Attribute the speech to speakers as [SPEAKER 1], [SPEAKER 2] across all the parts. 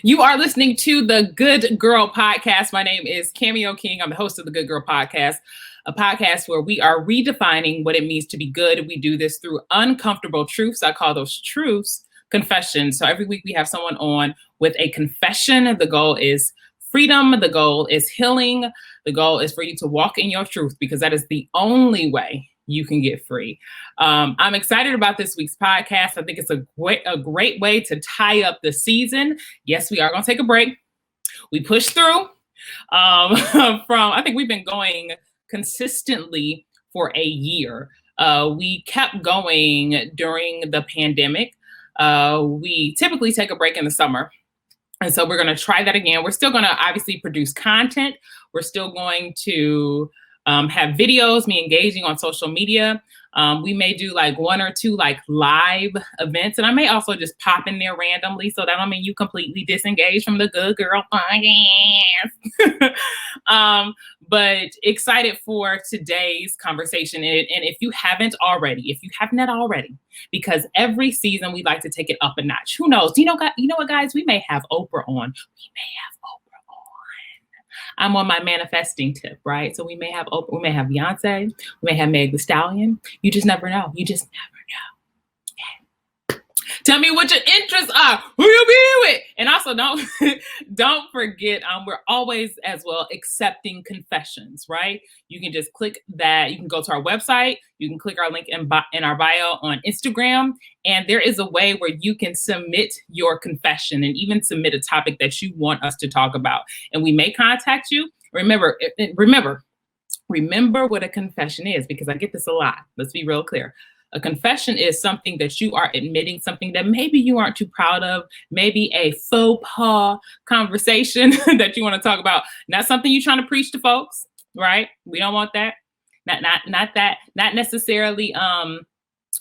[SPEAKER 1] You are listening to the Good Girl Podcast. My name is Cameo King. I'm the host of the Good Girl Podcast, a podcast where we are redefining what it means to be good. We do this through uncomfortable truths. I call those truths confessions. So every week we have someone on with a confession. The goal is freedom. The goal is healing. The goal is for you to walk in your truth, because that is the only way you can get free. I'm excited about this week's podcast. I think it's a great way to tie up the season. Yes, we are going to take a break. We pushed through I think we've been going consistently for a year. We kept going during the pandemic. We typically take a break in the summer. And so we're going to try that again. We're still going to obviously produce content. We're still going to have videos, me engaging on social media. We may do like one or two like live events, and I may also just pop in there randomly. So that don't mean you completely disengage from the Good Girl Podcast. But excited for today's conversation. And if you haven't already, because every season we like to take it up a notch. Who knows? You know what, guys? We may have Oprah on. I'm on my manifesting tip, right? So we may have Oprah, we may have Beyonce, we may have Meg Thee Stallion. You just never know. Tell me what your interests are. Who you be with? And also don't forget, we're always as well accepting confessions, right? You can just click that. You can go to our website. You can click our link in our bio on Instagram. And there is a way where you can submit your confession and even submit a topic that you want us to talk about. And we may contact you. Remember what a confession is, because I get this a lot. Let's be real clear. A confession is something that you are admitting, something that maybe you aren't too proud of, maybe a faux pas conversation that you want to talk about. Not something you're trying to preach to folks, right? We don't want that. Not necessarily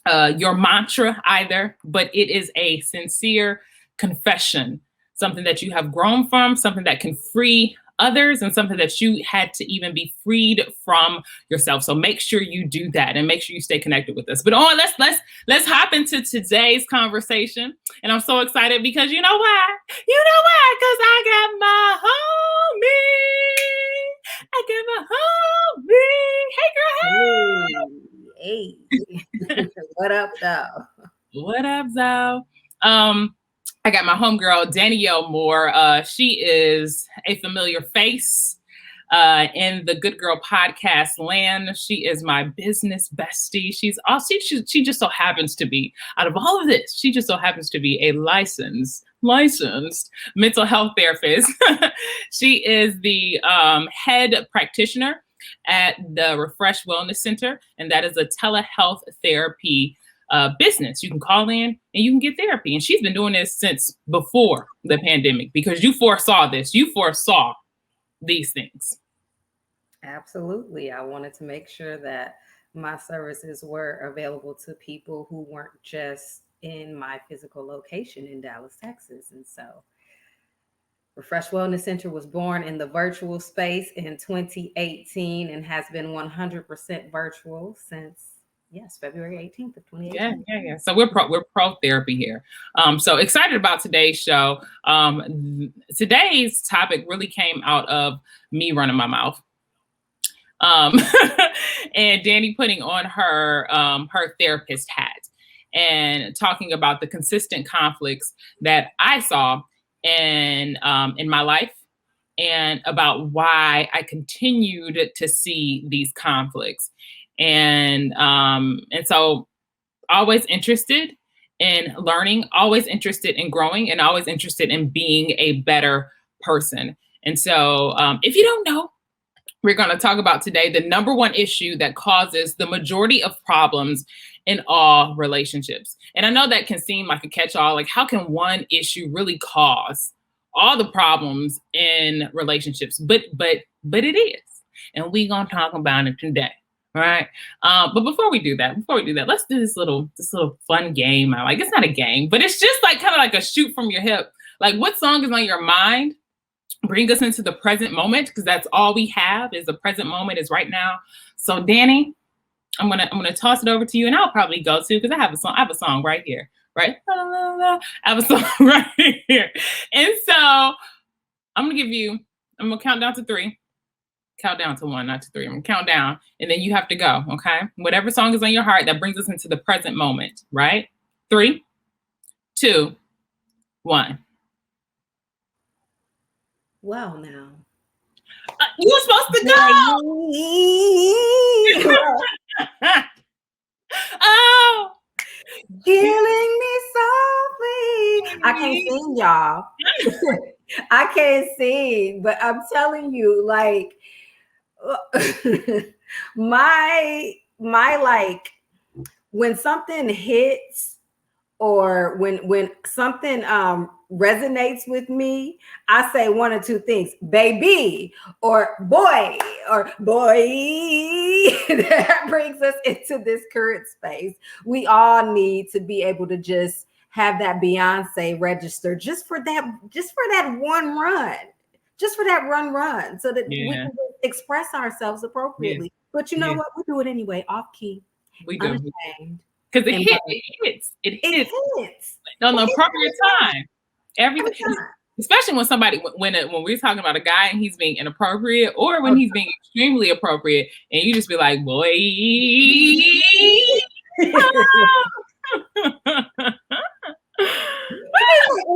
[SPEAKER 1] your mantra either, but it is a sincere confession, something that you have grown from, something that can free others, and something that you had to even be freed from yourself. So make sure you do that and make sure you stay connected with us. But let's hop into today's conversation. And I'm so excited because you know why? Because I got my homie.
[SPEAKER 2] Hey, girl. Hey. What up, though?
[SPEAKER 1] What up, though? I got my homegirl, Danielle Moore. She is a familiar face in the Good Girl Podcast land. She is my business bestie. She just so happens to be, out of all of this, she just so happens to be a licensed mental health therapist. She is the head practitioner at the Refresh Wellness Center, and that is a telehealth therapy business. You can call in and you can get therapy. And she's been doing this since before the pandemic, because you foresaw this. You foresaw these things.
[SPEAKER 2] Absolutely. I wanted to make sure that my services were available to people who weren't just in my physical location in Dallas, Texas. And so Refresh Wellness Center was born in the virtual space in 2018 and has been 100% virtual since February 18th of 2018.
[SPEAKER 1] Yeah. So we're pro therapy here. So excited about today's show. Today's topic really came out of me running my mouth. And Danny putting on her therapist hat and talking about the consistent conflicts that I saw in my life, and about why I continued to see these conflicts. And so always interested in learning, always interested in growing, and always interested in being a better person. And so if you don't know, we're going to talk about today the number one issue that causes the majority of problems in all relationships. And I know that can seem like a catch-all, like how can one issue really cause all the problems in relationships? But it is. And we're going to talk about it today. All right. But before we do that, let's do this little fun game. It's not a game, but it's just like kind of like a shoot from your hip. Like, what song is on your mind? Bring us into the present moment, because that's all we have is the present moment, is right now. So Danny, I'm gonna toss it over to you, and I'll probably go too, because I have a song right here. right? I have a song right here. And so I'm gonna count down to 3. Count down to 1, not to 3. I'm gonna count down, and then you have to go, okay? Whatever song is on your heart that brings us into the present moment, right? 3, 2, 1.
[SPEAKER 2] Well, now.
[SPEAKER 1] You were supposed to go! Oh!
[SPEAKER 2] Killing me softly. I can't sing, y'all. I can't sing, but I'm telling you, like, my like, when something hits or when something resonates with me, I say one or two things, baby or boy. That brings us into this current space. We all need to be able to just have that Beyonce register just for that one run. Just for that run, so that we can express ourselves appropriately. Yeah. But you know what? We do it anyway, off key.
[SPEAKER 1] We do. Unashamed. Because it hits on the appropriate time. Every time. Especially when when we're talking about a guy and he's being inappropriate, or when he's being extremely appropriate, and you just be like, boy.
[SPEAKER 2] It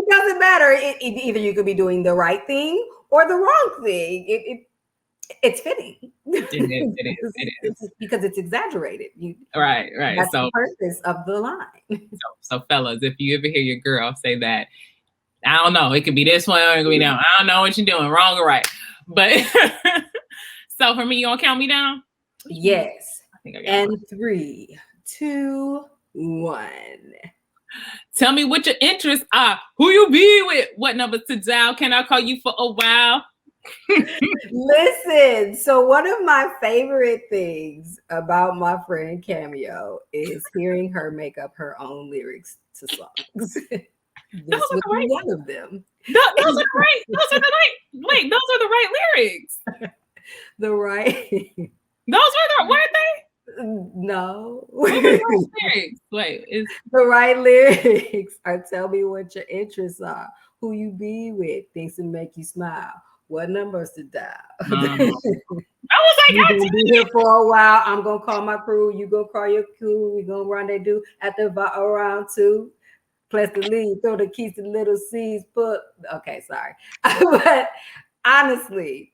[SPEAKER 2] doesn't matter. Either you could be doing the right thing or the wrong thing. It's fitting.
[SPEAKER 1] It is.
[SPEAKER 2] Because it's exaggerated.
[SPEAKER 1] Right.
[SPEAKER 2] That's the purpose of the line.
[SPEAKER 1] So fellas, if you ever hear your girl say that, I don't know, it could be this one or it could be down. I don't know what you're doing, wrong or right. But so for me, you gonna count me down?
[SPEAKER 2] Yes. I think I got 3, 2, 1.
[SPEAKER 1] Tell me what your interests are. Who you be with? What numbers to dial? Can I call you for a while?
[SPEAKER 2] Listen, so one of my favorite things about my friend Cameo is hearing her make up her own lyrics to songs. This would be one of them.
[SPEAKER 1] Those are right. Those are the right lyrics.
[SPEAKER 2] The right.
[SPEAKER 1] Those were weren't they?
[SPEAKER 2] No.
[SPEAKER 1] Lyrics. Wait,
[SPEAKER 2] the right lyrics are tell me what your interests are, who you be with, things that make you smile, what numbers to dial.
[SPEAKER 1] I was like,
[SPEAKER 2] you're gonna be here for a while. I'm gonna call my crew. You go call your crew. We gonna rendezvous at the around 2. Plus the lead, throw the keys to the little C's. Okay, sorry, but honestly,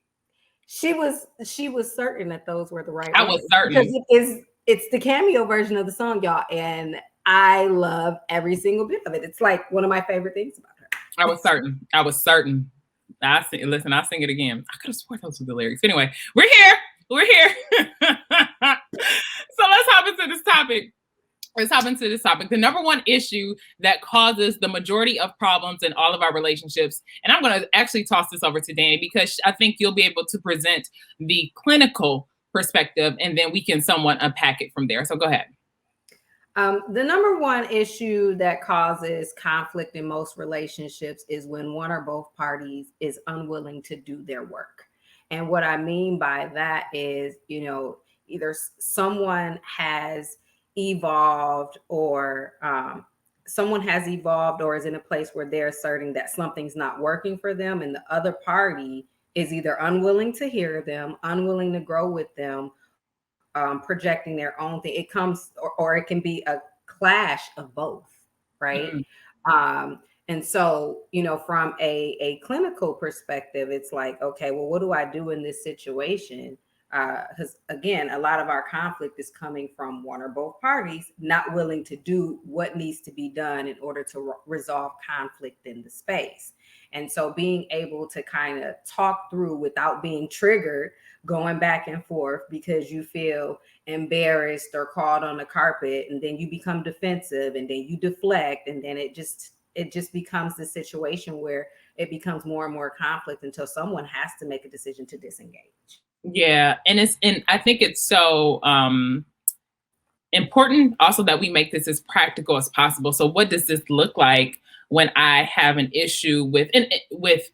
[SPEAKER 2] she was certain that those were the right.
[SPEAKER 1] I was certain
[SPEAKER 2] because it's the Cameo version of the song, y'all, and I love every single bit of it. It's like one of my favorite things about her.
[SPEAKER 1] I was certain. Listen, I'll sing it again. I could have sworn those were the lyrics. Anyway, we're here. So let's hop into this topic. The number one issue that causes the majority of problems in all of our relationships, and I'm going to actually toss this over to Danny because I think you'll be able to present the clinical perspective, and then we can somewhat unpack it from there. So go ahead.
[SPEAKER 2] The number one issue that causes conflict in most relationships is when one or both parties is unwilling to do their work. And what I mean by that is, either someone has evolved or is in a place where they're asserting that something's not working for them, and the other party is either unwilling to hear them, unwilling to grow with them, projecting their own thing. It comes or it can be a clash of both, right? Mm-hmm. And so, from a clinical perspective, it's like, okay, well, what do I do in this situation? Because again, a lot of our conflict is coming from one or both parties not willing to do what needs to be done in order to resolve conflict in the space. And so being able to kind of talk through without being triggered, going back and forth because you feel embarrassed or called on the carpet, and then you become defensive, and then you deflect, and then it just becomes the situation where it becomes more and more conflict until someone has to make a decision to disengage.
[SPEAKER 1] Yeah. And I think it's so important also that we make this as practical as possible. So what does this look like when I have an issue with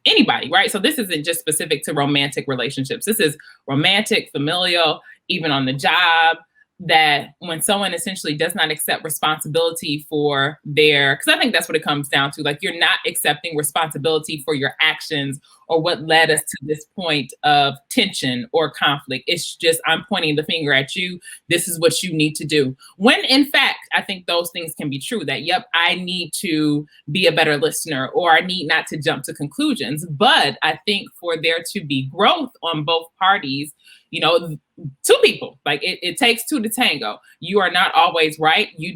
[SPEAKER 1] anybody, right? So this isn't just specific to romantic relationships. This is romantic, familial, even on the job. that when someone essentially does not accept responsibility for their, because I think that's what it comes down to, like you're not accepting responsibility for your actions or what led us to this point of tension or conflict. It's just, I'm pointing the finger at you. This is what you need to do. When in fact, I think those things can be true that, yep, I need to be a better listener or I need not to jump to conclusions. But I think for there to be growth on both parties, you know, two people, like it takes two to tango. You are not always right. You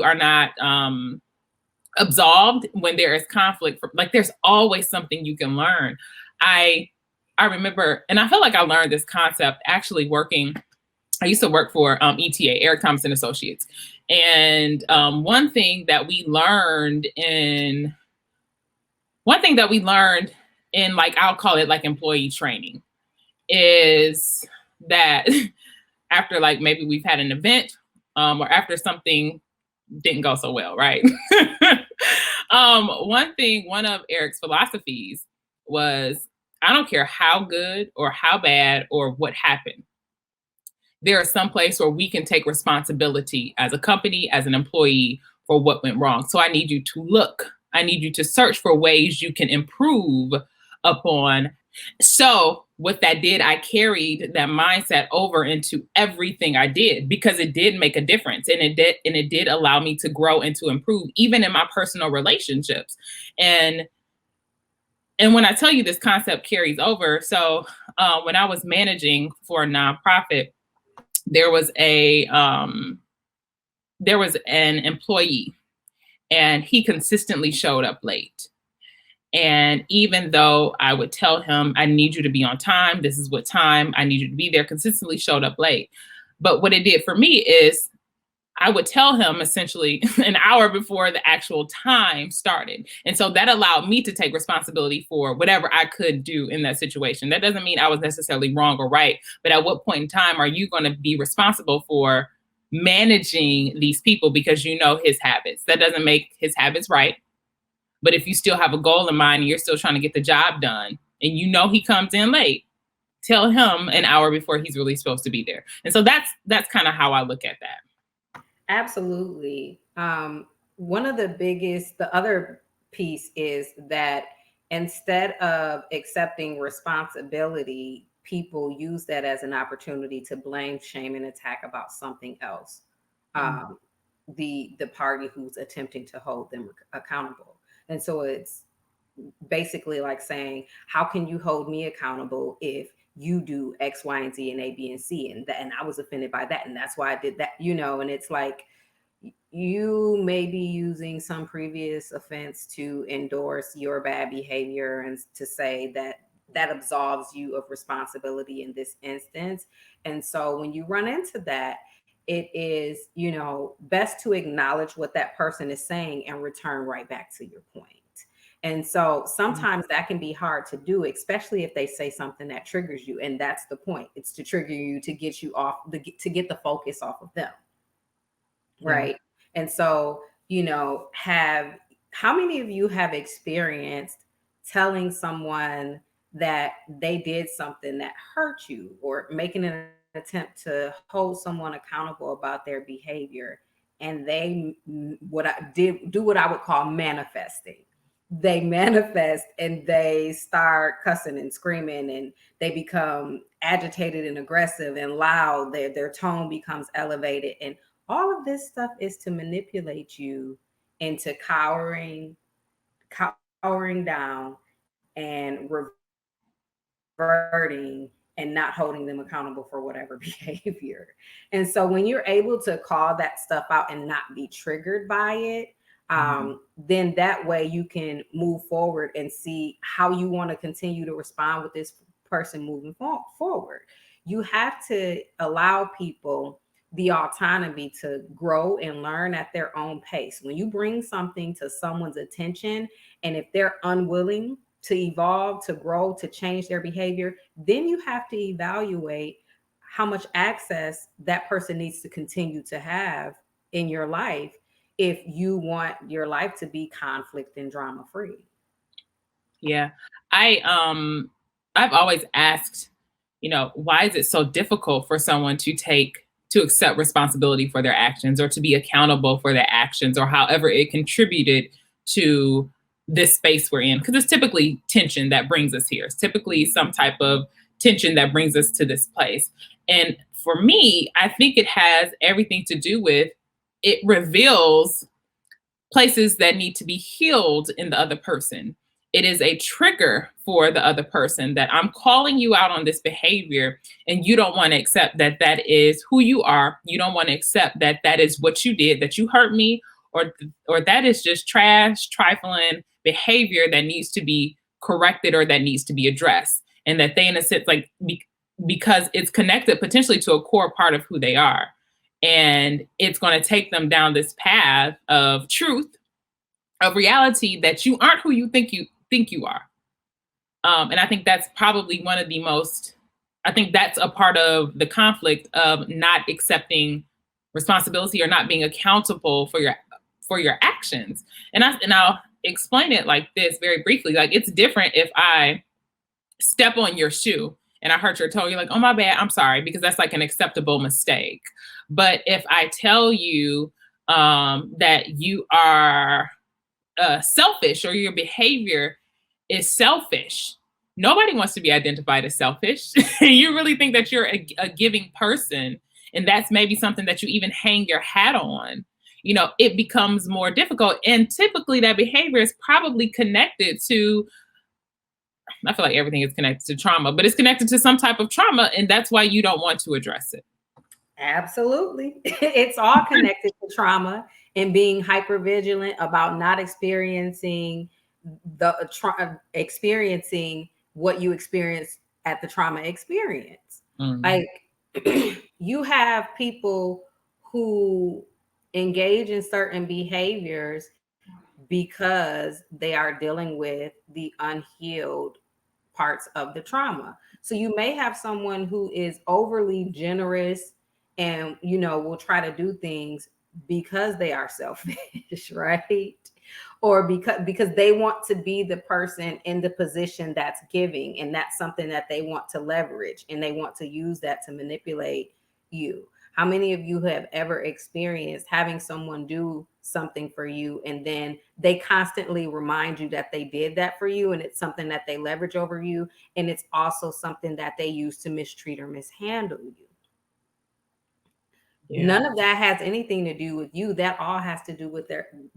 [SPEAKER 1] are not absolved when there is conflict. Like there's always something you can learn. I remember, and I feel like I learned this concept actually working. I used to work for ETA, Eric Thomas and Associates. And one thing that we learned in, like, I'll call it like employee training, is that after, like, maybe we've had an event or after something didn't go so well, right? One of Eric's philosophies was, I don't care how good or how bad or what happened, there is some place where we can take responsibility as a company, as an employee, for what went wrong. So I need you to look. I need you to search for ways you can improve upon. So what that did, I carried that mindset over into everything I did, because it did make a difference, and it did allow me to grow and to improve, even in my personal relationships. And when I tell you this concept carries over, so when I was managing for a nonprofit, there was an employee, and he consistently showed up late. And even though I would tell him, I need you to be on time, this is what time, I need you to be there, consistently showed up late. But what it did for me is I would tell him essentially an hour before the actual time started. And so that allowed me to take responsibility for whatever I could do in that situation. That doesn't mean I was necessarily wrong or right, but at what point in time are you going to be responsible for managing these people because you know his habits? That doesn't make his habits right. But if you still have a goal in mind and you're still trying to get the job done and you know he comes in late, tell him an hour before he's really supposed to be there. And so that's kind of how I look at that.
[SPEAKER 2] Absolutely. The other piece is that instead of accepting responsibility, people use that as an opportunity to blame, shame, and attack about something else. The party who's attempting to hold them accountable. And so it's basically like saying, how can you hold me accountable if you do X, Y, and Z, and A, B, and C, and I was offended by that, and that's why I did that, and it's like you may be using some previous offense to endorse your bad behavior and to say that absolves you of responsibility in this instance. And so when you run into that, it is, best to acknowledge what that person is saying and return right back to your point. And so sometimes that can be hard to do, especially if they say something that triggers you. And that's the point. It's to trigger you, to get you off, to get the focus off of them. Right. And so, how many of you have experienced telling someone that they did something that hurt you, or making an attempt to hold someone accountable about their behavior, and they what I would call manifesting? They manifest and they start cussing and screaming, and they become agitated and aggressive and loud. Their tone becomes elevated, and all of this stuff is to manipulate you into cowering down and reverting and not holding them accountable for whatever behavior. And so when you're able to call that stuff out and not be triggered by it, then that way you can move forward and see how you want to continue to respond with this person moving forward. You have to allow people the autonomy to grow and learn at their own pace. When you bring something to someone's attention, and if they're unwilling to evolve, to grow, to change their behavior, then you have to evaluate how much access that person needs to continue to have in your life if you want your life to be conflict and drama free.
[SPEAKER 1] Yeah. I've always asked, why is it so difficult for someone to take to accept responsibility for their actions or to be accountable for their actions or however it contributed to this space we're in. Because it's typically tension that brings us here. It's typically some type of tension that brings us to this place. And for me, I think it has everything to do with it reveals places that need to be healed in the other person. It is a trigger for the other person that I'm calling you out on this behavior and you don't want to accept that that is who you are. You don't want to accept that that is what you did, that you hurt me, or that is just trash, trifling behavior that needs to be corrected or that needs to be addressed. And that they, in a sense, like because it's connected potentially to a core part of who they are. And it's going to take them down this path of truth, of reality, that you aren't who you think you are. And I think that's probably one of the most, I think that's a part of the conflict of not accepting responsibility or not being accountable for your actions. And I'll explain it like this very briefly. Like, it's different if I step on your shoe and I hurt your toe, you're like, oh, my bad, I'm sorry, because that's like an acceptable mistake. But if I tell you that you are selfish or your behavior is selfish, nobody wants to be identified as selfish. You really think that you're a giving person, and that's maybe something that you even hang your hat on. You know, it becomes more difficult. And typically that behavior is probably connected to, I feel like everything is connected to trauma, but it's connected to some type of trauma. And that's why you don't want to address it.
[SPEAKER 2] Absolutely. It's all connected to trauma and being hypervigilant about not experiencing experiencing what you experienced at the trauma experience. Mm-hmm. Like you have people who engage in certain behaviors because they are dealing with the unhealed parts of the trauma. So you may have someone who is overly generous and, you know, will try to do things because they are selfish, right? Or because they want to be the person in the position that's giving, and that's something that they want to leverage, and they want to use that to manipulate you. How many of you have ever experienced having someone do something for you and then they constantly remind you that they did that for you, and it's something that they leverage over you, and it's also something that they use to mistreat or mishandle you? Yeah. None of that has anything to do with you. That all has to do with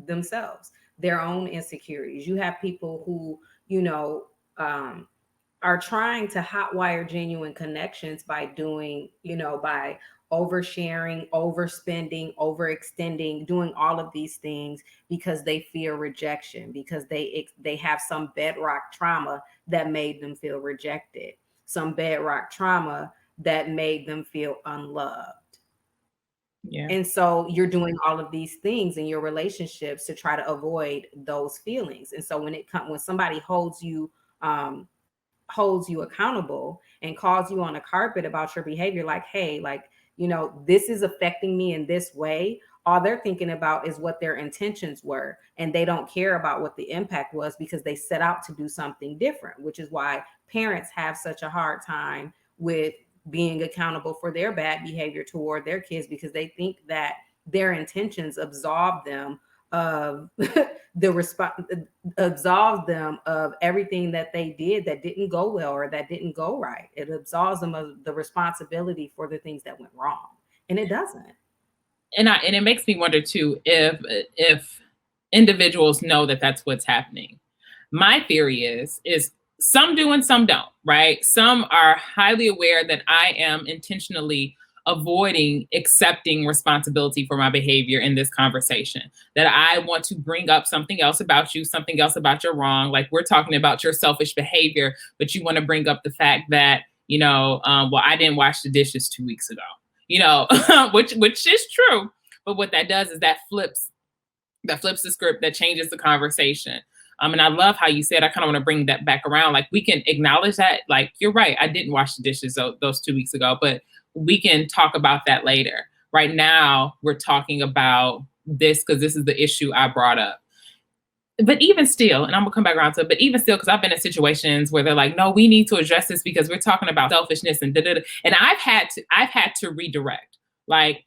[SPEAKER 2] themselves, their own insecurities. You have people who, you know, are trying to hotwire genuine connections by doing, you know, by oversharing, overspending, overextending, doing all of these things because they fear rejection, because they have some bedrock trauma that made them feel rejected, some bedrock trauma that made them feel unloved. Yeah. And so you're doing all of these things in your relationships to try to avoid those feelings. And so when somebody holds you accountable and calls you on a carpet about your behavior, like, hey, like, you know, this is affecting me in this way, all they're thinking about is what their intentions were. And they don't care about what the impact was because they set out to do something different, which is why parents have such a hard time with being accountable for their bad behavior toward their kids, because they think that their intentions absolve them of absolves them of everything that they did that didn't go well or that didn't go right. It absolves them of the responsibility for the things that went wrong, and it doesn't.
[SPEAKER 1] And it makes me wonder too if individuals know that that's what's happening. My theory is some do and some don't, right? Some are highly aware that I am intentionally avoiding accepting responsibility for my behavior in this conversation, that I want to bring up something else about you, something else about your wrong. Like, we're talking about your selfish behavior, but you want to bring up the fact that, you know, well, I didn't wash the dishes 2 weeks ago, you know, which is true. But what that does is that flips the script, that changes the conversation. And I love how you said, I kind of want to bring that back around. Like, we can acknowledge that, like, you're right, I didn't wash the dishes those 2 weeks ago, but we can talk about that later. Right now, we're talking about this because this is the issue I brought up. But even still, and I'm gonna come back around to it, but even still, because I've been in situations where they're like, no, we need to address this because we're talking about selfishness and da-da-da. And I've had to redirect. Like,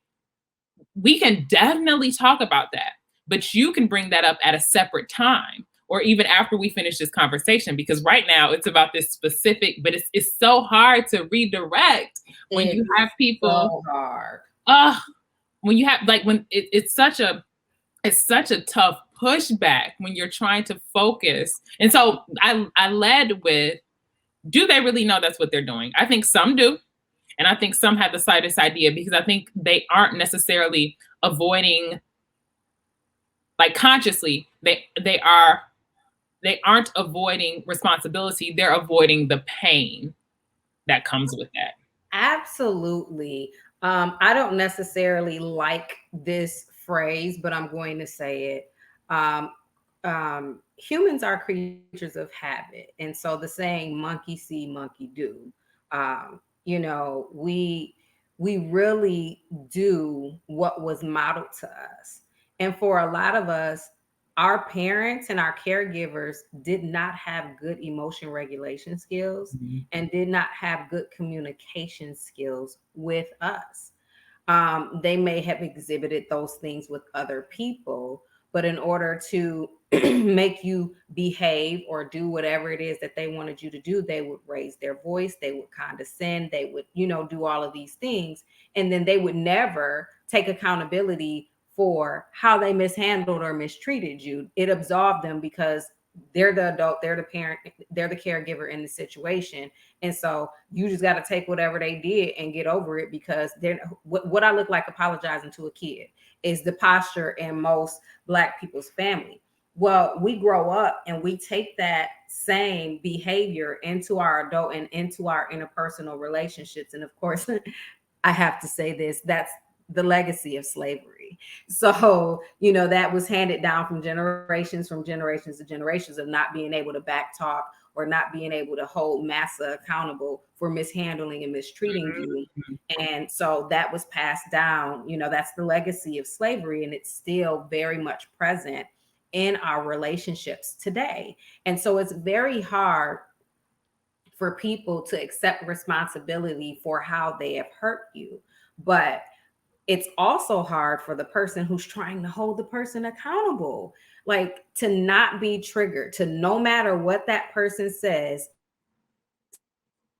[SPEAKER 1] we can definitely talk about that, but you can bring that up at a separate time or even after we finish this conversation, because right now it's about this specific, but it's so hard to redirect when
[SPEAKER 2] It
[SPEAKER 1] you have
[SPEAKER 2] is
[SPEAKER 1] people,
[SPEAKER 2] so hard.
[SPEAKER 1] uh, when you have like when it's such a tough pushback when you're trying to focus. And so I led with, do they really know that's what they're doing? I think some do. And I think some have the slightest idea, because I think they aren't necessarily avoiding, like consciously, they aren't avoiding responsibility. They're avoiding the pain that comes with that.
[SPEAKER 2] Absolutely. I don't necessarily like this phrase, but I'm going to say it. Um, Humans are creatures of habit. And so the saying monkey see, monkey do. We really do what was modeled to us. And for a lot of us, our parents and our caregivers did not have good emotion regulation skills
[SPEAKER 1] Mhm.
[SPEAKER 2] and did not have good communication skills with us. They may have exhibited those things with other people, but in order to make you behave or do whatever it is that they wanted you to do, they would raise their voice, they would condescend, they would, do all of these things. And then they would never take accountability for how they mishandled or mistreated you. It absolved them because they're the adult, they're the parent, they're the caregiver in the situation. And so you just got to take whatever they did and get over it, because they're what I look like apologizing to a kid is the posture in most Black people's family. Well, we grow up and we take that same behavior into our adult and into our interpersonal relationships. And of course, I have to say this, that's the legacy of slavery. So, that was handed down from generations to generations of not being able to back talk or not being able to hold massa accountable for mishandling and mistreating you.
[SPEAKER 1] Mhm.
[SPEAKER 2] And so that was passed down, that's the legacy of slavery, and it's still very much present in our relationships today. And so it's very hard for people to accept responsibility for how they have hurt you. But it's also hard for the person who's trying to hold the person accountable, like to not be triggered, to no matter what that person says,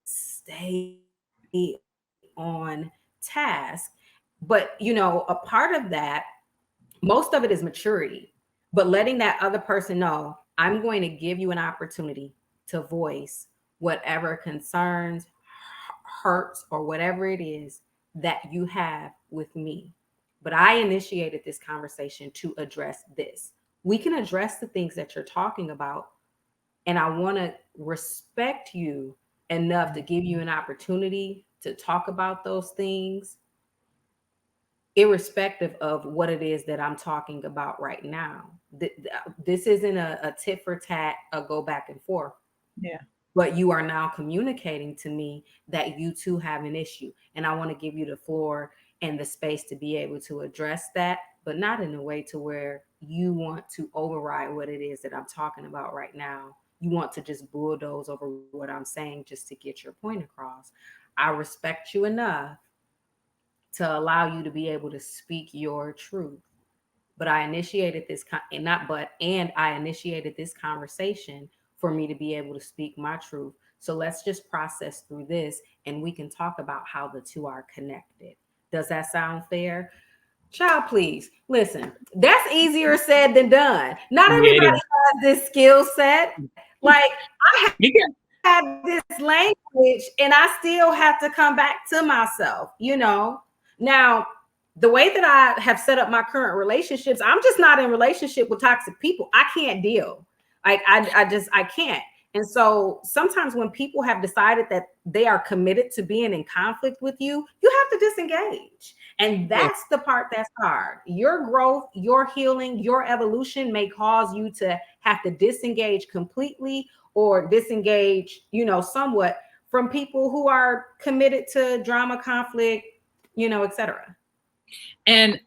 [SPEAKER 2] stay on task. But, a part of that, most of it is maturity, but letting that other person know, I'm going to give you an opportunity to voice whatever concerns, hurts, or whatever it is that you have with me. But I initiated this conversation to address this. We can address the things that you're talking about, and I want to respect you enough to give you an opportunity to talk about those things, irrespective of what it is that I'm talking about right now. This isn't a tit for tat, a go back and forth.
[SPEAKER 1] Yeah.
[SPEAKER 2] But you are now communicating to me that you too have an issue. And I want to give you the floor and the space to be able to address that, but not in a way to where you want to override what it is that I'm talking about right now. You want to just bulldoze over what I'm saying just to get your point across. I respect you enough to allow you to be able to speak your truth. But I initiated this I initiated this conversation for me to be able to speak my truth. So let's just process through this and we can talk about how the two are connected. Does that sound fair? Child, please listen. That's easier said than done. Not
[SPEAKER 1] Yeah,
[SPEAKER 2] everybody
[SPEAKER 1] it is.
[SPEAKER 2] has this skill set. Like,
[SPEAKER 1] You can.
[SPEAKER 2] have this language and I still have to come back to myself, Now, the way that I have set up my current relationships, I'm just not in relationship with toxic people. I can't deal. Like I can't. And so sometimes when people have decided that they are committed to being in conflict with you, you have to disengage. And
[SPEAKER 1] Yeah.
[SPEAKER 2] that's the part that's hard. Your growth, your healing, your evolution may cause you to have to disengage completely or disengage, somewhat from people who are committed to drama, conflict, etc.
[SPEAKER 1] And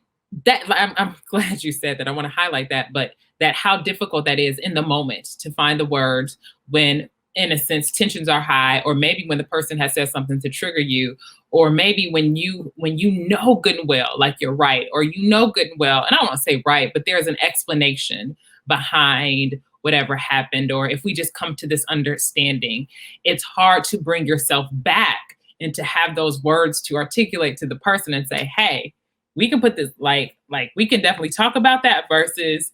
[SPEAKER 1] that I'm glad you said that. I want to highlight that, but that how difficult that is in the moment to find the words when in a sense, tensions are high, or maybe when the person has said something to trigger you, or maybe when you know good and well, like you're right, or you know good and well, and I don't want to say right, but there's an explanation behind whatever happened, or if we just come to this understanding, it's hard to bring yourself back and to have those words to articulate to the person and say, hey, we can put this like we can definitely talk about that versus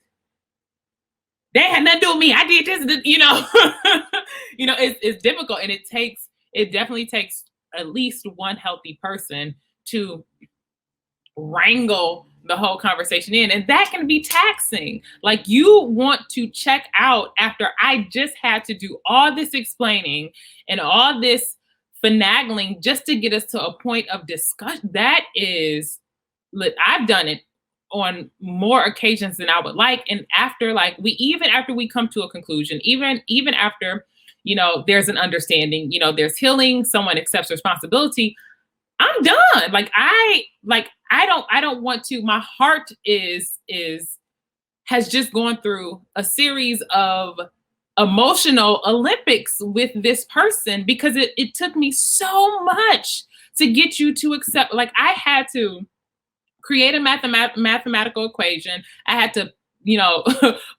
[SPEAKER 1] they had nothing to do with me. I did this, it's difficult, and it definitely takes at least one healthy person to wrangle the whole conversation in, and that can be taxing. Like, you want to check out after I just had to do all this explaining and all this finagling just to get us to a point of discussion. That is, I've done it on more occasions than I would like. And after, like, after we come to a conclusion, even after, there's an understanding, there's healing, someone accepts responsibility, I'm done. I don't want to. My heart has just gone through a series of emotional Olympics with this person, because it took me so much to get you to accept. Like, I had to create a mathematical equation. I had to,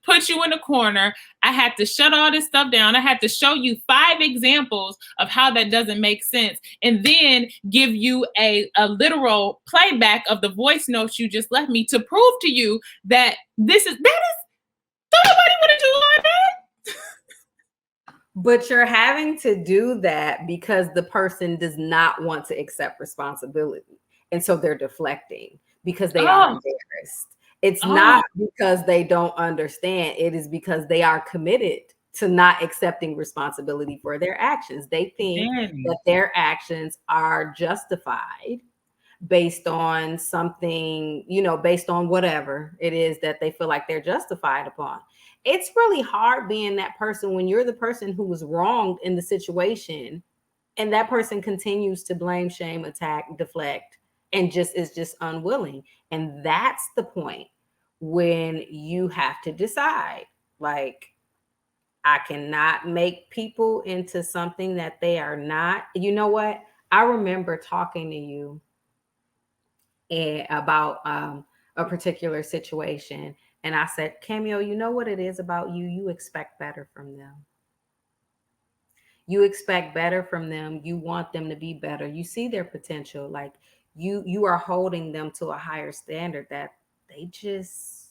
[SPEAKER 1] put you in a corner. I had to shut all this stuff down. I had to show you 5 examples of how that doesn't make sense, and then give you a literal playback of the voice notes you just left me to prove to you that somebody would do all that.
[SPEAKER 2] But you're having to do that because the person does not want to accept responsibility. And so they're deflecting because they are embarrassed. It's not because they don't understand. It is because they are committed to not accepting responsibility for their actions. They think that their actions are justified based on something, based on whatever it is that they feel like they're justified upon. It's really hard being that person when you're the person who was wronged in the situation, and that person continues to blame, shame, attack, deflect, and is just unwilling. And that's the point when you have to decide, like, I cannot make people into something that they are not. You know what? I remember talking to you about a particular situation. And I said, Cameo, you know what it is about you? You expect better from them. You expect better from them. You want them to be better. You see their potential. Like, you are holding them to a higher standard that they just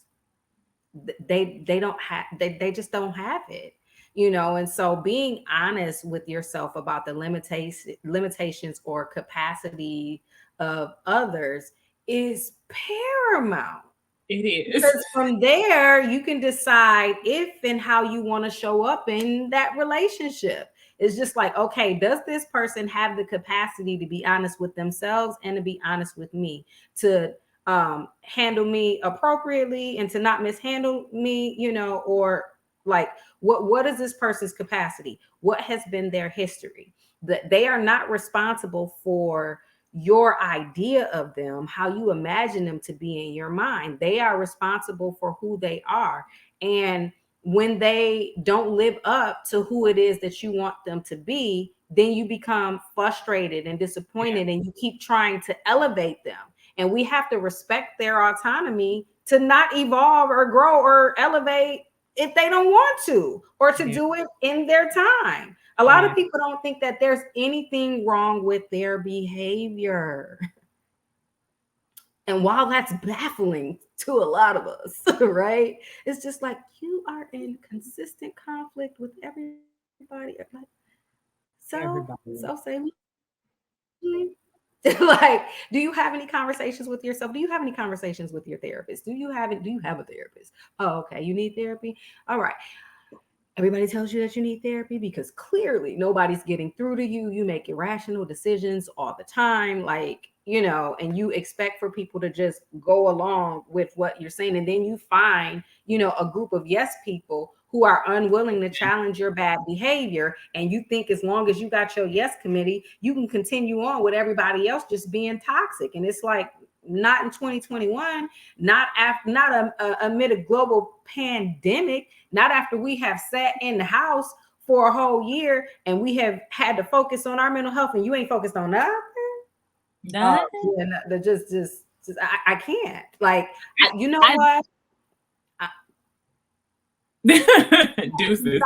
[SPEAKER 2] don't have. They just don't have it. And so being honest with yourself about the limitations or capacity of others is paramount.
[SPEAKER 1] It is.
[SPEAKER 2] Because from there, you can decide if and how you want to show up in that relationship. It's just like, okay, does this person have the capacity to be honest with themselves and to be honest with me, to handle me appropriately and to not mishandle me, or like, what is this person's capacity? What has been their history? That they are not responsible for your idea of them, how you imagine them to be in your mind. They are responsible for who they are. And when they don't live up to who it is that you want them to be, then you become frustrated and disappointed, and you keep trying to elevate them. And we have to respect their autonomy to not evolve or grow or elevate if they don't want to, or to do it in their time. A lot of people don't think that there's anything wrong with their behavior. And while that's baffling to a lot of us, right? It's just like, you are in consistent conflict with everybody. So say, like, do you have any conversations with yourself? Do you have any conversations with your therapist? Do you have a therapist? Oh, okay. You need therapy. All right. Everybody tells you that you need therapy because clearly nobody's getting through to you. You make irrational decisions all the time, like, and you expect for people to just go along with what you're saying. And then you find, a group of yes people who are unwilling to challenge your bad behavior. And you think as long as you got your yes committee, you can continue on with everybody else just being toxic. And it's like, not in 2021, not amid a global pandemic, not after we have sat in the house for a whole year and we have had to focus on our mental health and you ain't focused on nothing. Yeah, no, just I can't. Like, you know what?
[SPEAKER 1] Deuces.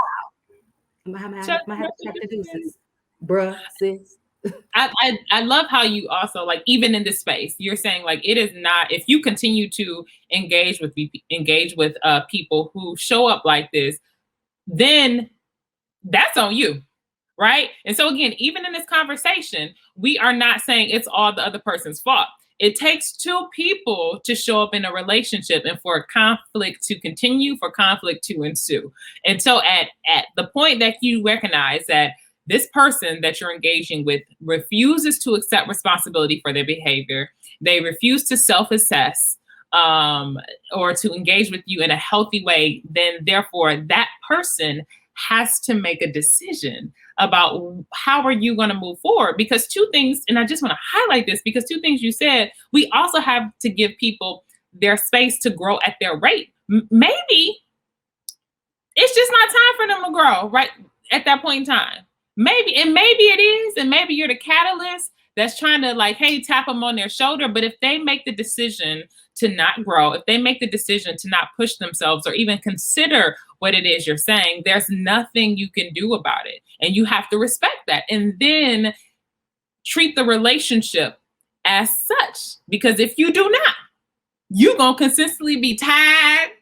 [SPEAKER 2] I'm gonna have to check the deuces, bruh, sis.
[SPEAKER 1] I love how you also, like, even in this space, you're saying like it is not, if you continue to engage with people who show up like this, then that's on you. Right. And so again, even in this conversation, we are not saying it's all the other person's fault. It takes two people to show up in a relationship and for conflict to continue, for conflict to ensue. And so at the point that you recognize that this person that you're engaging with refuses to accept responsibility for their behavior, they refuse to self-assess, or to engage with you in a healthy way, then therefore that person has to make a decision about how are you going to move forward. Because two things, and I just want to highlight this, because two things you said, we also have to give people their space to grow at their rate. Maybe it's just not time for them to grow right at that point in time. Maybe it is, and maybe you're the catalyst that's trying to, like, hey, tap them on their shoulder. But if they make the decision to not grow, if they make the decision to not push themselves or even consider what it is you're saying, there's nothing you can do about it. And you have to respect that and then treat the relationship as such. Because if you do not, you're going to consistently be tired.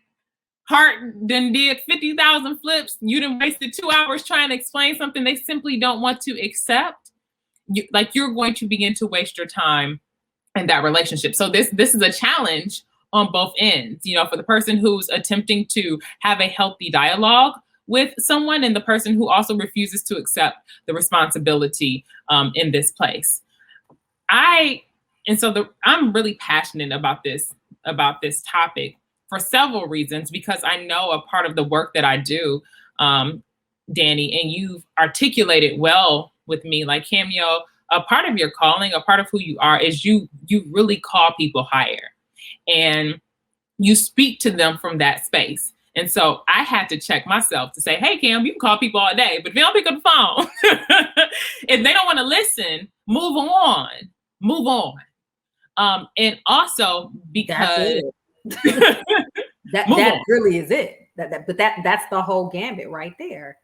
[SPEAKER 1] Heart then did 50,000 flips. You done wasted 2 hours trying to explain something they simply don't want to accept. You're going to begin to waste your time in that relationship. So this is a challenge on both ends, for the person who's attempting to have a healthy dialogue with someone and the person who also refuses to accept the responsibility in this place. I'm really passionate about this topic for several reasons, because I know a part of the work that I do, Danny, and you've articulated well with me, like, Cameo, a part of your calling, a part of who you are is you really call people higher and you speak to them from that space. And so I had to check myself to say, hey, Cam, you can call people all day, but if you don't pick up the phone, if they don't want to listen, move on. And also because
[SPEAKER 2] that really is it. That's the whole gambit right there.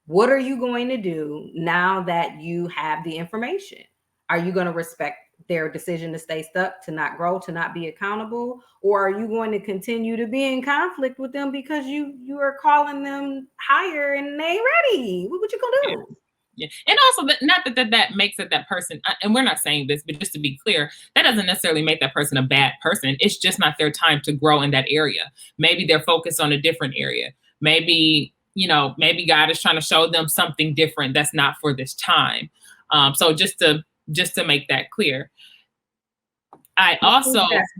[SPEAKER 2] What are you going to do now that you have the information? Are you going to respect their decision to stay stuck, to not grow, to not be accountable? Or are you going to continue to be in conflict with them because you are calling them higher and they ain't ready? What you gonna do?
[SPEAKER 1] Yeah. And also, not that makes it that person, and we're not saying this, but just to be clear, that doesn't necessarily make that person a bad person. It's just not their time to grow in that area. Maybe they're focused on a different area. Maybe God is trying to show them something different that's not for this time. So just to make that clear.
[SPEAKER 2] That's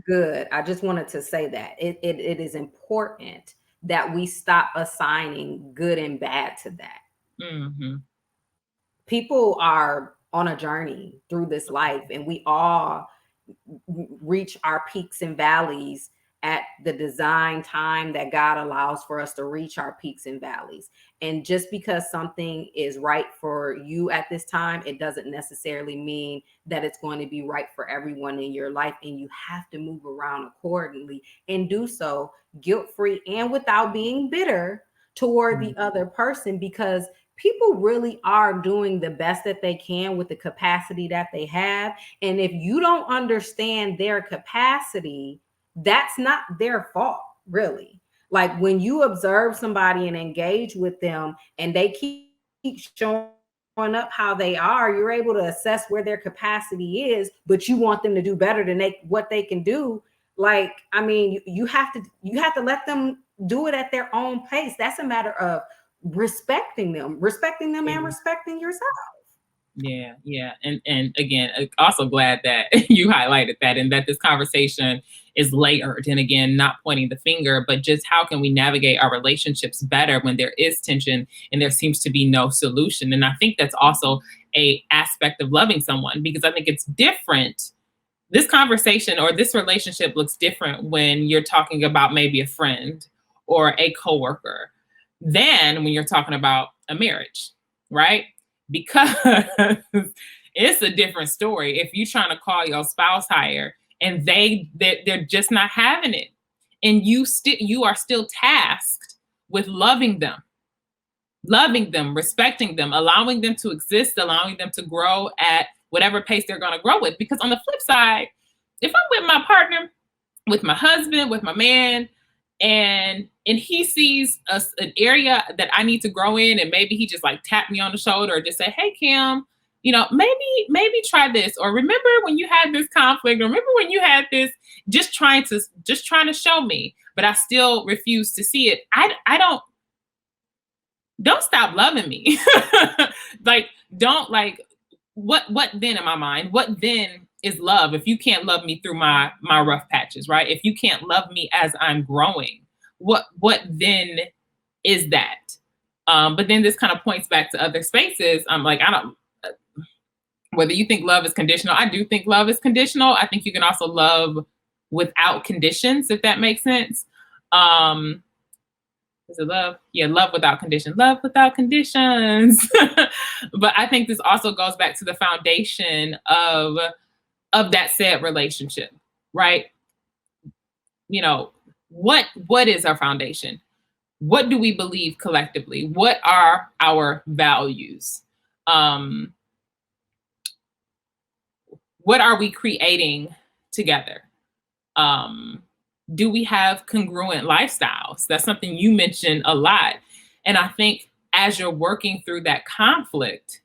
[SPEAKER 2] good. I just wanted to say that it is important that we stop assigning good and bad to that.
[SPEAKER 1] Mm-hmm.
[SPEAKER 2] People are on a journey through this life, and we all reach our peaks and valleys at the design time that God allows for us to reach our peaks and valleys. And just because something is right for you at this time, it doesn't necessarily mean that it's going to be right for everyone in your life. And you have to move around accordingly and do so guilt-free and without being bitter toward the other person, because people really are doing the best that they can with the capacity that they have. And if you don't understand their capacity, that's not their fault, really. Like, when you observe somebody and engage with them and they keep showing up how they are, you're able to assess where their capacity is, but you want them to do better than what they can do. Like, I mean, you have to let them do it at their own pace. That's a matter of respecting them and respecting yourself.
[SPEAKER 1] Yeah. And again, also glad that you highlighted that, and that this conversation is layered. And again, not pointing the finger, but just how can we navigate our relationships better when there is tension and there seems to be no solution. And I think that's also a aspect of loving someone, because I think it's different. This conversation or this relationship looks different when you're talking about maybe a friend or a coworker. than when you're talking about a marriage, right? Because it's a different story. If you're trying to call your spouse higher and they're just not having it, and you are still tasked with loving them, respecting them, allowing them to exist, allowing them to grow at whatever pace they're going to grow with. Because on the flip side, if I'm with my partner, with my husband, with my man, and he sees an area that I need to grow in, and maybe he just like tap me on the shoulder or just say, "Hey, Kim, maybe try this," or "Remember when you had this conflict? Or remember when you had this?" Just trying to show me, but I still refuse to see it. I don't stop loving me. Like, don't like what then in my mind, what then is love if you can't love me through my rough patches, right? If you can't love me as I'm growing, what then is that? But then this kind of points back to other spaces. I'm like, I don't whether you think love is conditional, I do think love is conditional. I think you can also love without conditions, if that makes sense. Um, is it love? Yeah, love without condition. Love without conditions. But I think this also goes back to the foundation of that said relationship, right? You know, what is our foundation? What do we believe collectively? What are our values? Um, what are we creating together? Um, do we have congruent lifestyles? That's something you mentioned a lot. And I think as you're working through that conflict,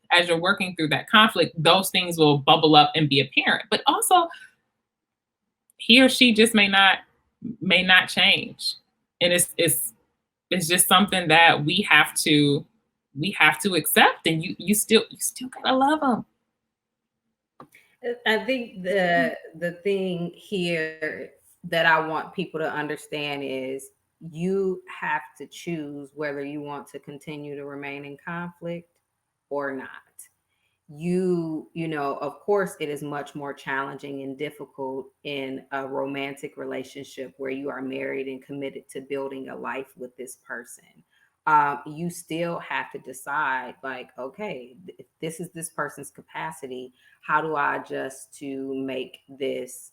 [SPEAKER 1] those things will bubble up and be apparent. But also, he or she just may not change. And it's just something that we have to accept, and you still gotta love them.
[SPEAKER 2] I think the thing here that I want people to understand is you have to choose whether you want to continue to remain in conflict or not. You know, of course it is much more challenging and difficult in a romantic relationship where you are married and committed to building a life with this person. You still have to decide, like, okay, if this is this person's capacity, how do I adjust to make this,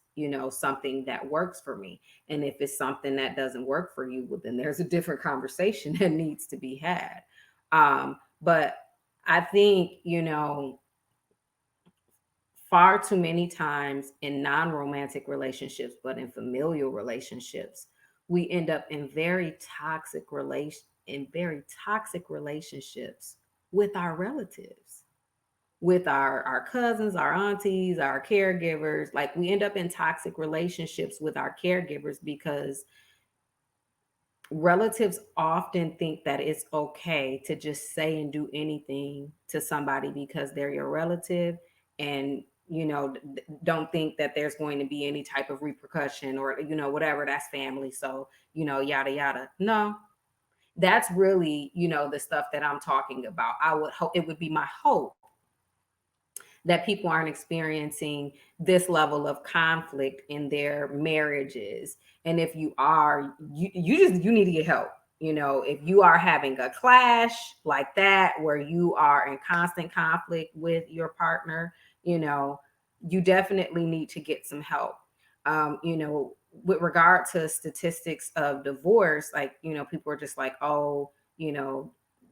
[SPEAKER 2] something that works for me? And if it's something that doesn't work for you, well, then there's a different conversation that needs to be had. But I think, far too many times in non-romantic relationships, but in familial relationships, we end up in very toxic relationships with our relatives, with our cousins, our aunties, our caregivers. Like, we end up in toxic relationships with our caregivers because relatives often think that it's okay to just say and do anything to somebody because they're your relative, and don't think that there's going to be any type of repercussion, or whatever, that's family, so yada yada. No, that's really the stuff that I'm talking about. I would hope, it would be my hope, that people aren't experiencing this level of conflict in their marriages. And if you are, you need to get help. If you are having a clash like that where you are in constant conflict with your partner, you definitely need to get some help. With regard to statistics of divorce, like, people are just like, oh,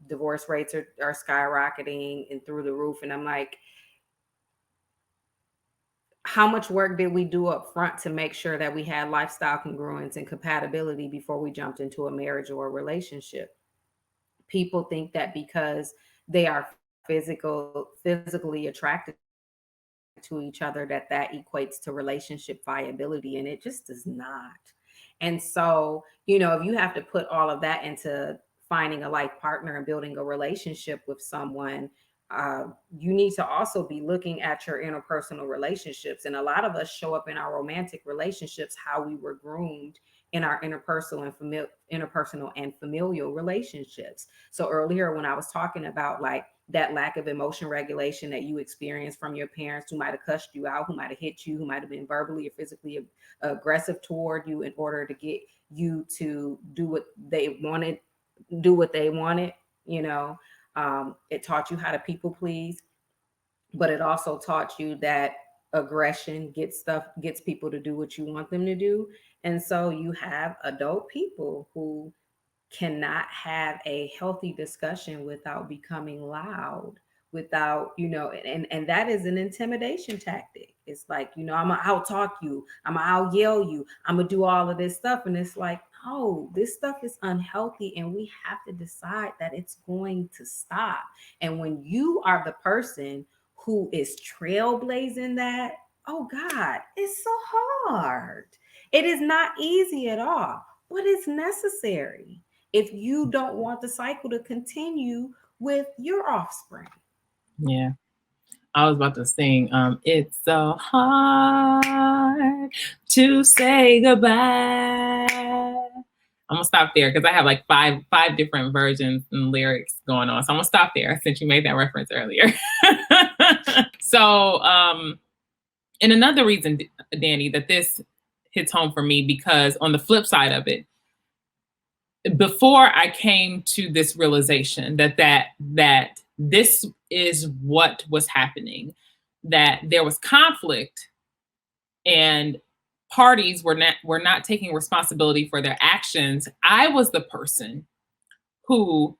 [SPEAKER 2] divorce rates are skyrocketing and through the roof. And I'm like, how much work did we do up front to make sure that we had lifestyle congruence and compatibility before we jumped into a marriage or a relationship? People think that because they are physically attracted to each other, that equates to relationship viability, and it just does not. And so, if you have to put all of that into finding a life partner and building a relationship with someone, you need to also be looking at your interpersonal relationships. And a lot of us show up in our romantic relationships how we were groomed in our interpersonal and familial relationships. So earlier, when I was talking about like that lack of emotion regulation that you experienced from your parents, who might have cussed you out, who might have hit you, who might have been verbally or physically aggressive toward you in order to get you to do what they wanted do what they wanted. It taught you how to people please, but it also taught you that aggression gets people to do what you want them to do. And so you have adult people who cannot have a healthy discussion without becoming loud, without, and that is an intimidation tactic. It's like, I'm gonna out talk you, I'm gonna out yell you, I'm gonna do all of this stuff. And it's like, no, this stuff is unhealthy, and we have to decide that it's going to stop. And when you are the person who is trailblazing that, oh God, it's so hard. It is not easy at all, but it's necessary if you don't want the cycle to continue with your offspring.
[SPEAKER 1] Yeah. I was about to sing, it's so hard to say goodbye. I'm gonna stop there because I have like five different versions and lyrics going on. So I'm gonna stop there since you made that reference earlier. So, and another reason, Danny, that this hits home for me, because on the flip side of it, before I came to this realization that this is what was happening, that there was conflict and parties were not taking responsibility for their actions, I was the person who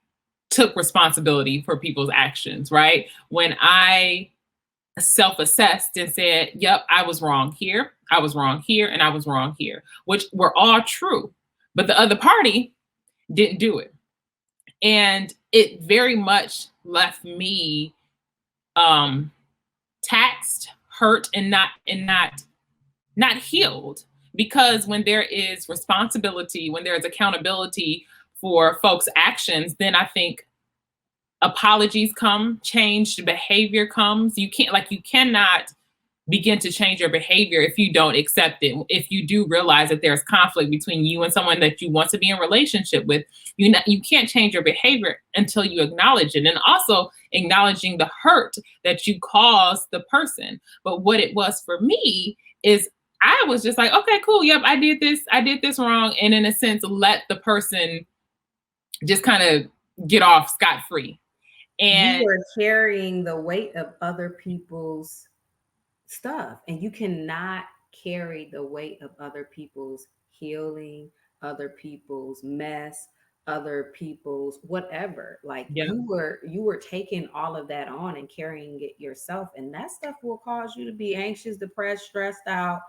[SPEAKER 1] took responsibility for people's actions, right? When I self-assessed and said, yep, I was wrong here, I was wrong here, and I was wrong here, which were all true, but the other party didn't do it. And it very much left me taxed, hurt, and not healed. Because when there is responsibility, when there is accountability for folks' actions, then I think apologies come, changed behavior comes. You cannot begin to change your behavior if you don't accept it. If you do realize that there's conflict between you and someone that you want to be in relationship with, you can't change your behavior until you acknowledge it, and also acknowledging the hurt that you caused the person. But what it was for me is I was just like, okay, cool, yep, I did this wrong, and in a sense, let the person just kind of get off scot-free. And
[SPEAKER 2] you were carrying the weight of other people's stuff, and you cannot carry the weight of other people's healing, other people's mess, other people's whatever. Like,
[SPEAKER 1] yeah,
[SPEAKER 2] you were taking all of that on and carrying it yourself, and that stuff will cause you to be anxious, depressed, stressed out,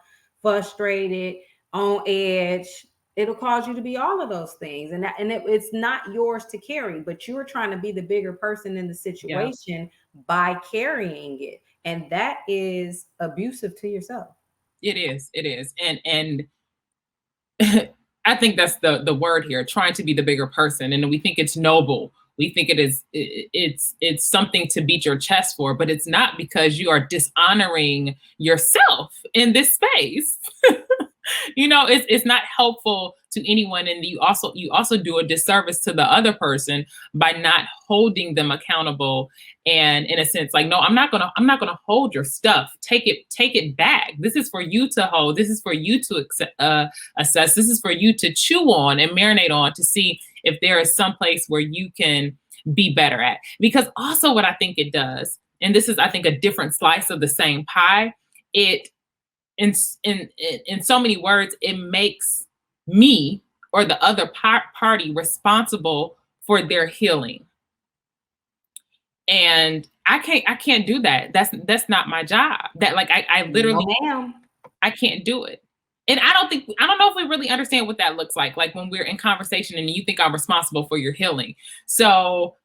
[SPEAKER 2] frustrated, on edge. It'll cause you to be all of those things, and it's not yours to carry, but you're trying to be the bigger person in the situation by carrying it. And that is abusive to yourself.
[SPEAKER 1] It is. And I think that's the word here, trying to be the bigger person. And we think it's noble. We think it's something to beat your chest for, but it's not, because you are dishonoring yourself in this space. It's not helpful to anyone, and you also do a disservice to the other person by not holding them accountable. And in a sense, like, no, I'm not gonna hold your stuff. Take it back. This is for you to hold. This is for you to assess. This is for you to chew on and marinate on, to see if there is some place where you can be better at. Because also what I think it does, and this is, I think, a different slice of the same pie, it in so many words, it makes me or the other party responsible for their healing. And I can't do that. That's not my job. That, like, I literally,
[SPEAKER 2] No,
[SPEAKER 1] I can't do it. And I don't know if we really understand what that looks like when we're in conversation and you think I'm responsible for your healing. So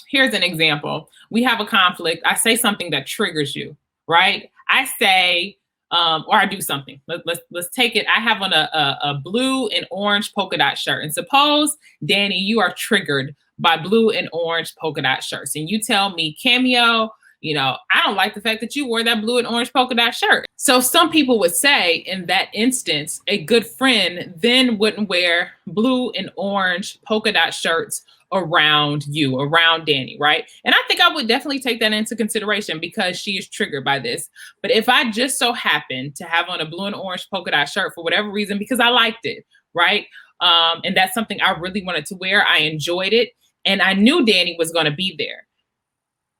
[SPEAKER 1] here's an example. We have a conflict. I say something that triggers you, right? I say, or I do something. Let's take it. I have on a blue and orange polka dot shirt. And suppose, Danny, you are triggered by blue and orange polka dot shirts. And you tell me, Cameo, I don't like the fact that you wore that blue and orange polka dot shirt. So some people would say, in that instance, a good friend then wouldn't wear blue and orange polka dot shirts around you, around Danny, right? And I think I would definitely take that into consideration because she is triggered by this. But if I just so happen to have on a blue and orange polka dot shirt for whatever reason, because I liked it, right? And that's something I really wanted to wear. I enjoyed it. And I knew Danny was going to be there.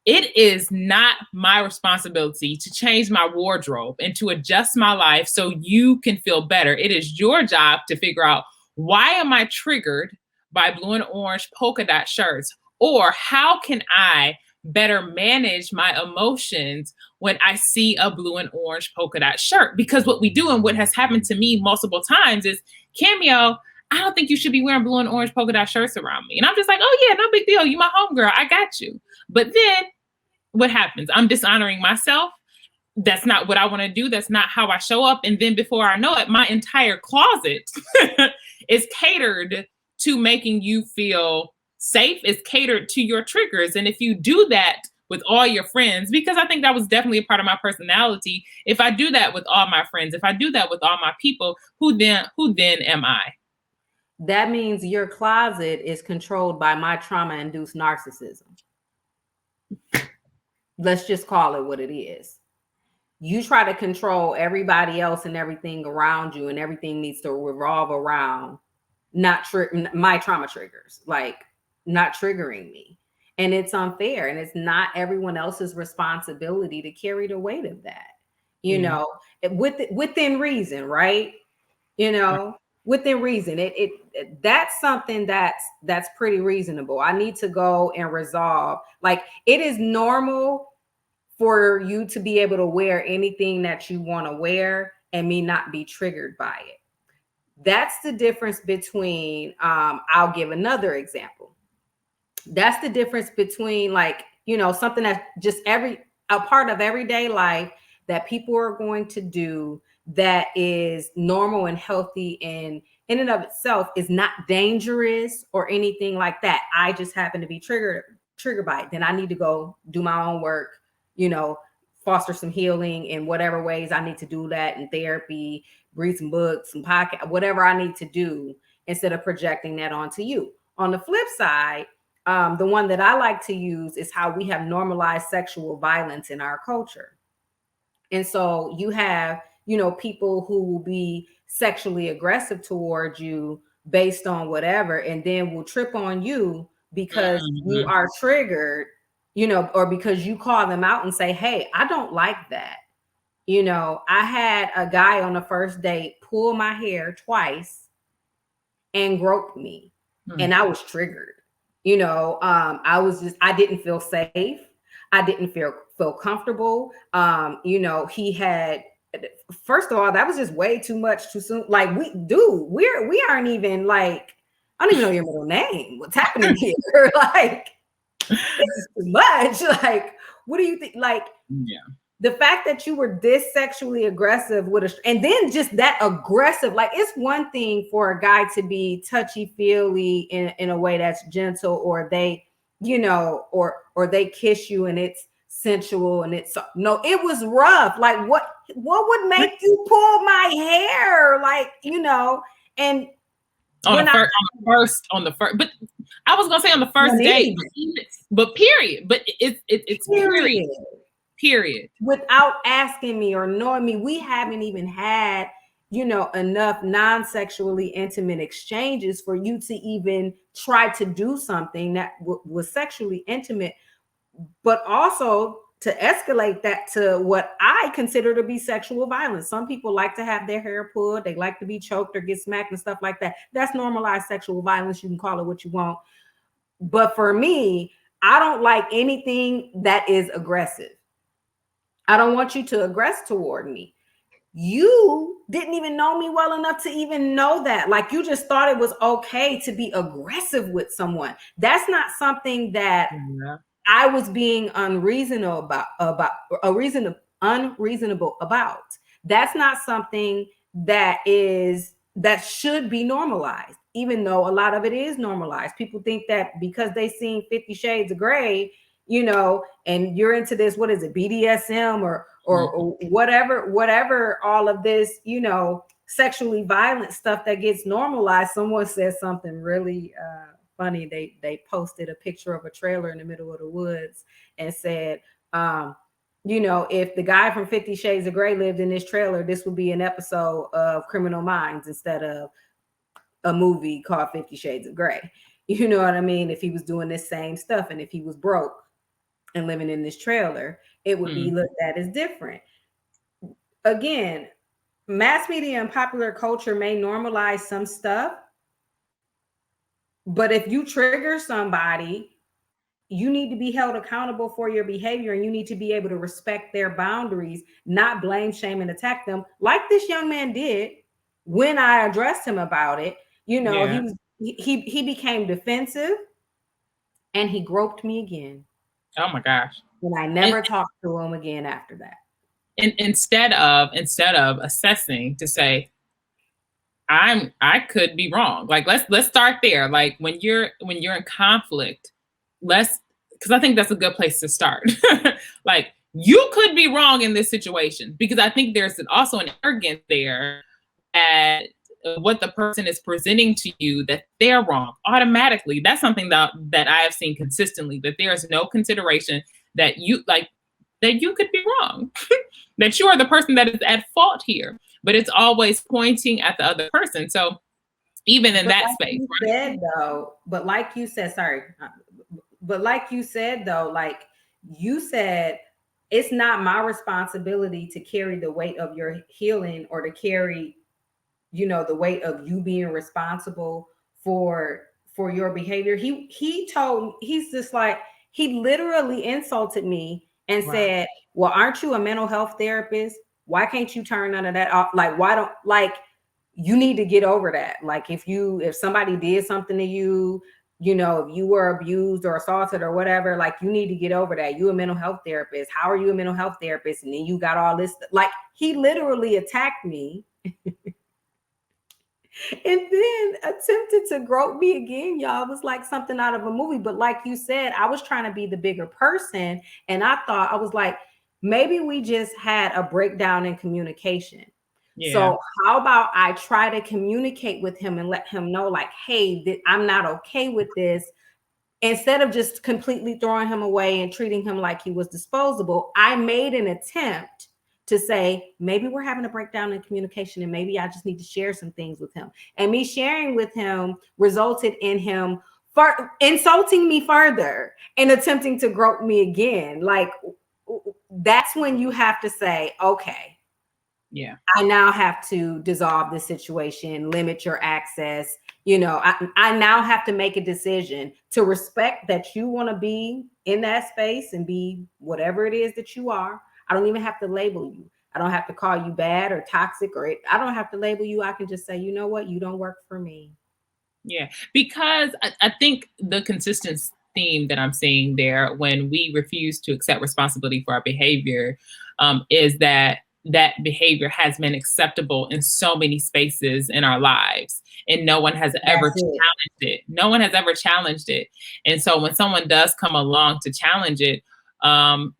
[SPEAKER 1] It is not my responsibility to change my wardrobe and to adjust my life so you can feel better. It is your job to figure out, why am I triggered by blue and orange polka dot shirts? Or how can I better manage my emotions when I see a blue and orange polka dot shirt? Because what we do, and what has happened to me multiple times, is, Cameo, I don't think you should be wearing blue and orange polka dot shirts around me. And I'm just like, oh yeah, no big deal. You my homegirl. I got you. But then what happens? I'm dishonoring myself. That's not what I want to do. That's not how I show up. And then before I know it, my entire closet is catered to making you feel safe, is catered to your triggers. And if you do that with all your friends, because I think that was definitely a part of my personality, if I do that with all my friends, if I do that with all my people, who then am I?
[SPEAKER 2] That means your closet is controlled by my trauma-induced narcissism. Let's just call it what it is. You try to control everybody else and everything around you, and everything needs to revolve around my trauma triggers, like not triggering me. And it's unfair, and it's not everyone else's responsibility to carry the weight of that, you know, within reason, right? Within reason. That's something that's pretty reasonable. I need to go and resolve. Like, it is normal for you to be able to wear anything that you want to wear and me not be triggered by it. That's the difference between, I'll give another example. That's the difference between, like, something that's just a part of everyday life that people are going to do, that is normal and healthy, and in and of itself is not dangerous or anything like that. I just happen to be triggered by it. Then I need to go do my own work, foster some healing in whatever ways I need to do that, in therapy, read some books, some podcast, whatever I need to do, instead of projecting that onto you. On the flip side, the one that I like to use is how we have normalized sexual violence in our culture. And so you have, people who will be sexually aggressive towards you based on whatever, and then will trip on you because you are triggered, or because you call them out and say, hey, I don't like that. I had a guy on the first date pull my hair twice and grope me, and I was triggered. I didn't feel safe. I didn't feel comfortable. He had, first of all, that was just way too much too soon. Like, we aren't even, like, I don't even know your middle name. What's happening here? Like, this is too much. Like, what do you think? Like, the fact that you were this sexually aggressive and then just that aggressive, like, it's one thing for a guy to be touchy-feely in a way that's gentle, or they, or they kiss you and it's sensual, and it's no, it was rough. Like, what would make you pull my hair? Like, and
[SPEAKER 1] on the first, but I was gonna say on the first date, but period. But it's period.
[SPEAKER 2] Without asking me or knowing me, we haven't even had, enough non-sexually intimate exchanges for you to even try to do something that was sexually intimate, but also to escalate that to what I consider to be sexual violence. Some people like to have their hair pulled, they like to be choked or get smacked and stuff like that. That's normalized sexual violence. You can call it what you want. But for me, I don't like anything that is aggressive. I don't want you to aggress toward me. You didn't even know me well enough to even know that. Like, you just thought it was okay to be aggressive with someone. That's not something that I was being unreasonable about. That's not something that should be normalized, even though a lot of it is normalized. People think that because they seen 50 Shades of Grey, and you're into this, what is it, BDSM or whatever, all of this, sexually violent stuff that gets normalized. Someone said something really funny. They posted a picture of a trailer in the middle of the woods and said, if the guy from 50 Shades of Grey lived in this trailer, this would be an episode of Criminal Minds instead of a movie called 50 Shades of Grey. You know what I mean? If he was doing this same stuff and if he was broke and living in this trailer, it would be looked at as different. Again, mass media and popular culture may normalize some stuff, but if you trigger somebody, you need to be held accountable for your behavior, and you need to be able to respect their boundaries, not blame, shame, and attack them like this young man did when I addressed him about it. You know, he became defensive and he groped me again.
[SPEAKER 1] Oh my gosh.
[SPEAKER 2] And I never talked to him again after that.
[SPEAKER 1] And instead of assessing to say, I could be wrong. Like let's start there. Like when you're in conflict, because I think that's a good place to start. Like you could be wrong in this situation, because I think there's also an arrogance there at what the person is presenting to you, that they're wrong automatically. That's something that I have seen consistently, that there is no consideration that you could be wrong, that you are the person that is at fault here, but it's always pointing at the other person. So even in that space,
[SPEAKER 2] but like you said, like you said, it's not my responsibility to carry the weight of your healing, or to carry, you know, the weight of you being responsible for your behavior. He's just like, he literally insulted me and said, well, aren't you a mental health therapist? Why can't you turn none of that off? Like, you need to get over that. Like if somebody did something to you, you know, if you were abused or assaulted or whatever, like you need to get over that. You a mental health therapist. How are you a mental health therapist? And then you got all this, like he literally attacked me. And then attempted to grope me again, y'all. It was like something out of a movie. But like you said, I was trying to be the bigger person. And I was like, maybe we just had a breakdown in communication. Yeah. So how about I try to communicate with him and let him know, like, hey, I'm not okay with this. Instead of just completely throwing him away and treating him like he was disposable, I made an attempt to say, maybe we're having a breakdown in communication and maybe I just need to share some things with him. And me sharing with him resulted in him insulting me further and attempting to grope me again. Like, that's when you have to say, okay, yeah, I now have to dissolve this situation, limit your access. You know, I now have to make a decision to respect that you want to be in that space and be whatever it is that you are. I don't even have to label you. I don't have to call you bad or toxic, I don't have to label you. I can just say, you know what? You don't work for me.
[SPEAKER 1] Yeah, because I think the consistent theme that I'm seeing there when we refuse to accept responsibility for our behavior is that behavior has been acceptable in so many spaces in our lives, and no one has ever challenged it. No one has ever challenged it. And so when someone does come along to challenge it,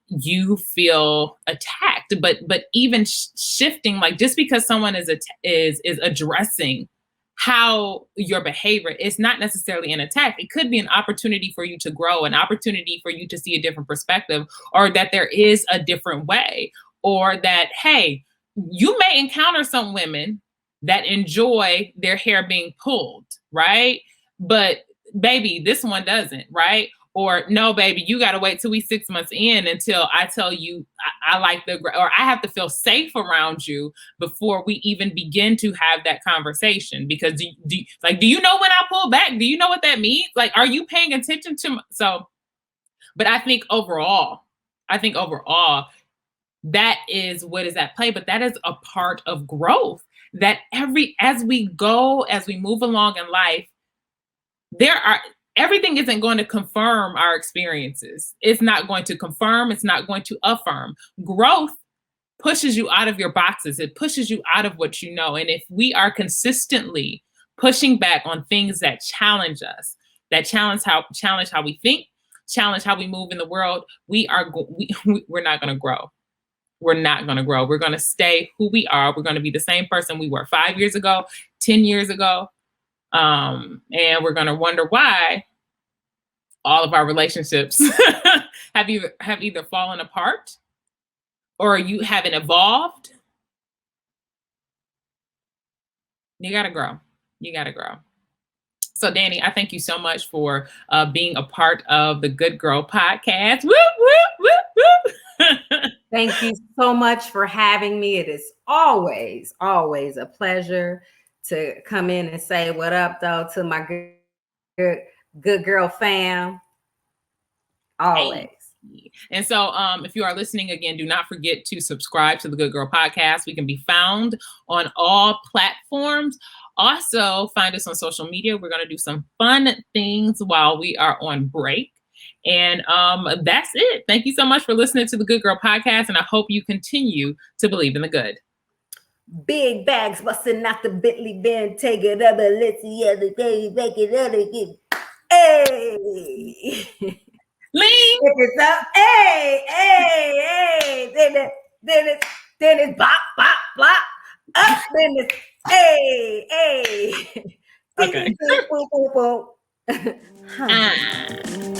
[SPEAKER 1] you feel attacked. But even shifting, like just because someone is addressing how your behavior is not necessarily an attack. It could be an opportunity for you to grow, an opportunity for you to see a different perspective, or that there is a different way, or that, hey, you may encounter some women that enjoy their hair being pulled, right? But baby, this one doesn't, right? Or no, baby, you got to wait till we 6 months in until I tell you I like or I have to feel safe around you before we even begin to have that conversation. Because do you know when I pull back? Do you know what that means? Like, are you paying attention to? But I think overall, that is what is at play. But that is a part of growth. That as we move along in life, everything isn't going to confirm our experiences. It's not going to confirm. It's not going to affirm. Growth pushes you out of your boxes. It pushes you out of what you know. And if we are consistently pushing back on things that challenge us, that challenge how we think, challenge how we move in the world, we're not going to grow. We're not going to grow. We're going to stay who we are. We're going to be the same person we were 5 years ago, 10 years ago. And we're going to wonder why all of our relationships have either fallen apart or you haven't evolved. You got to grow. So, Danny, I thank you so much for being a part of the Good Girl podcast. Woo, woo, woo, woo.
[SPEAKER 2] Thank you so much for having me. It is always, always a pleasure to come in and say what up, though, to my good girl fam. Always.
[SPEAKER 1] And so if you are listening again, do not forget to subscribe to the Good Girl Podcast. We can be found on all platforms. Also, find us on social media. We're going to do some fun things while we are on break. And that's it. Thank you so much for listening to the Good Girl Podcast. And I hope you continue to believe in the good.
[SPEAKER 2] Big bags busting out the Bentley Benz, take it up, let's see other day, make it other again. Hey,
[SPEAKER 1] Lean.
[SPEAKER 2] if it's up, hey, then it's bop, bop, bop, up, then it's hey.
[SPEAKER 1] Okay.
[SPEAKER 2] Boom, boom, boom.